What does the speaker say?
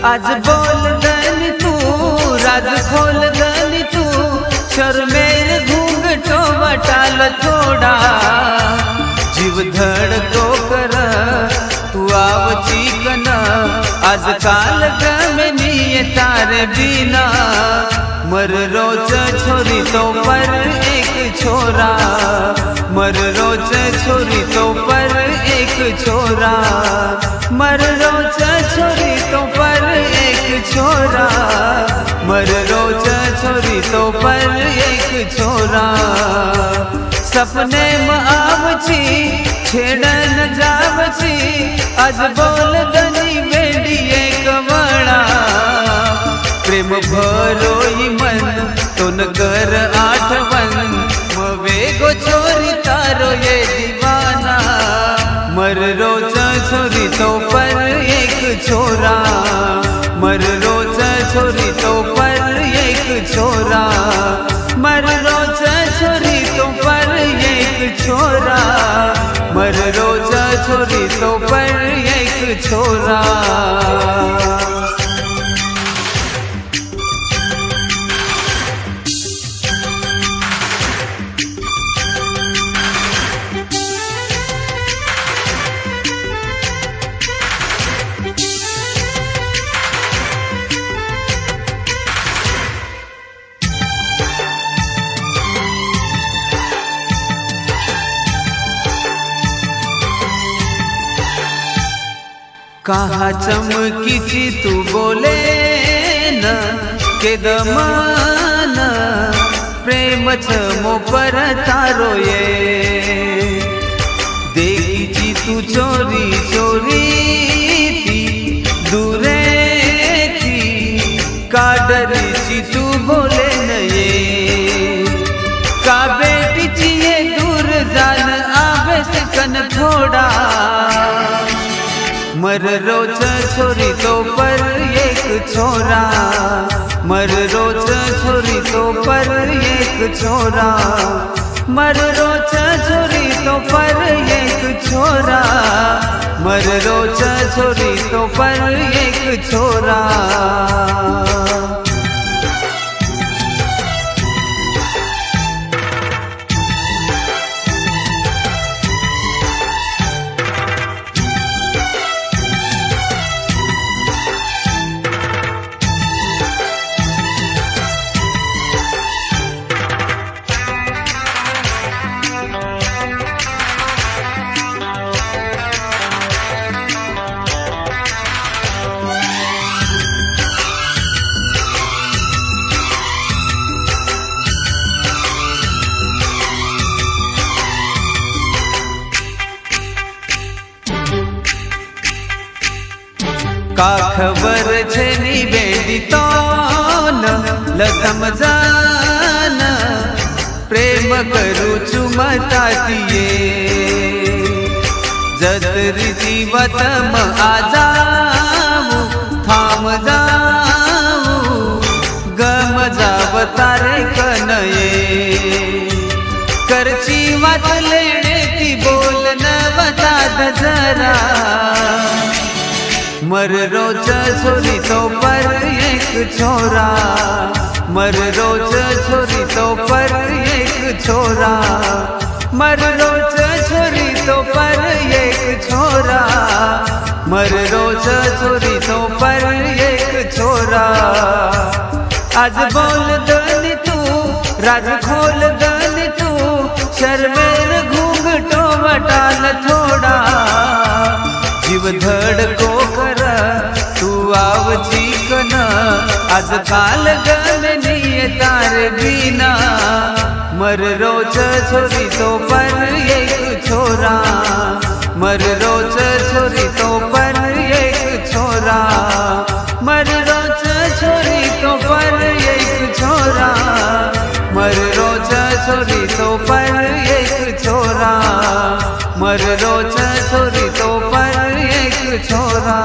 आज बोल दनी तू राज खोल दनी तू शर्मेर घूंघटो वटाल थोड़ा जीव धड़को कर तू आव चिकन आज काल गमनी तारे बिना मर रोज छोरी तो पर एक छोरा मर रोज छोरी तो पर एक छोरा मर रोज छोरी तो पर एक छोरा मर रोज छोरी तो पर एक छोरा सपने में आवची छेड़न जावची आज बोल दनी बेडिये कवड़ा प्रेम भरोई मन तुन कर आठवन मवेगो छोरी तारो ये दीवाना मर रोज छोरी तो पर एक छोरा मर रोज छोरी तो पर एक छोरा मर रोज छोरी तो पर एक छोरा मर रोज छोरी तो पर एक छोरा। कहा चमकीची तू बोले न के दमान प्रेम छमो पर तारो ये देखीची तू चोरी चोरी ती दूरे थी काडरीची तू बोले न ये का बेटीची ये दूर जान आवे से कन थोड़ा मर रोज छोरी तो पर एक छोरा मर रोज छोरी तो पर एक छोरा मर रोज छोरी तो पर एक छोरा मर रोज छोरी तो पर एक छोरा। का खबर छे नी बेडी तो ल समझान प्रेम करू छु मतातीये जतरी जीवत म आ जाऊं थाम जाऊं गम जाव तारे कनये करची वात लेणे ती बोल न बता जरा मर रोज छोरी तो पर एक छोरा मर रोज छोरी तो पर एक छोरा मर रोज छोरी तो पर एक छोरा मर रोज छोरी तो पर एक छोरा। आज बोल दनी तू राज खोल दनी तू शर्मेर घूंघटो वटाल थोड़ा जीव धड़को कर तू आव चिकन आज काल गमनी तारे बिना मर रोज छोरी तो पर एक छोरा मर रोज छोरी तो पर एक छोरा मर रोज छोरी तो पर एक छोरा मर रोज छोरी तो पर एक छोरा मर रोज छोरी तो पर एक छोरा।